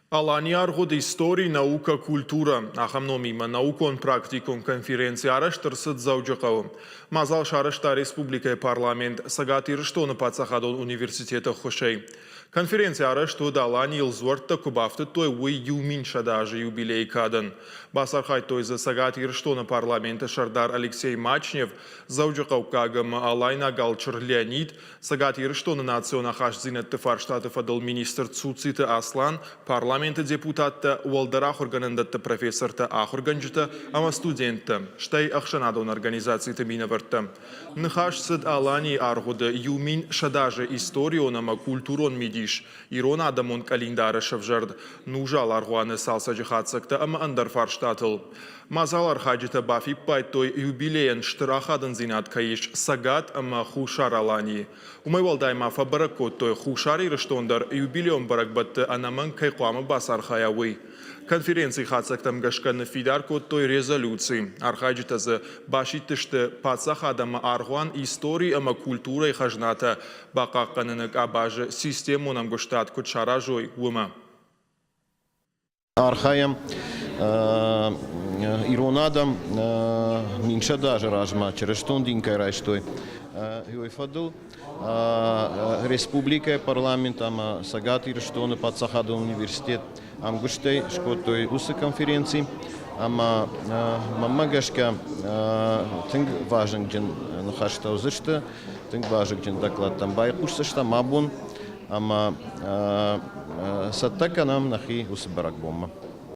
Alania argod истории, наука, культура. Ахамномима наукон практикон конференции араштырсыд заужақауы. Мазал шарышта республика парламент сагатир что на пацахадон университета хошей. Конференция араштуда Алани илзуарта кубафты той уй юмин шадажи юбилей кадан. Басархай той за сагатир что на парламента Шардар Алексей Мачнев заужақау кагам Алайна Галчер Леонид сагатир что на национа хашзинет тефарштатов адал министр Цуцита Аслан парламента депутатта Уалдарах органандатта профессорта Ахорганджита, ама студентта, штай ахшанадон организации Таминоварта. Нахашсад Алани аргода юмин шадаже историона культурон медиш, ирон адамон календара шавжард, нужал аргуаны салса джихатсакта, ама андарфарштатл. Мазал архаджита бафи пайтой юбилеен штрахадан зинат каиш сагат ама хушар Алани. Умайвалдайма фабаракот той хушари рештондар юбилеон баракбатта анаман кайқуама басархаяуи. Конференции хацактам гашкан фидарко той резолюции. Архаджита за башитышты пацахадама аргуан истории ама культура и хажната бакакканынык абажы систему нам гоштат кучаражой ума. Архаям иронадам минша даже разма через тондинка райстой. Юйфадул республика парламент ама сагатир что на пацахада университет амгуштей шкотой усы конференции ама мамагашка тинг важен ген нахашта узышта тинг важен ген доклад там байкушсашта мабун ама саттака нам нахи усы баракбомма.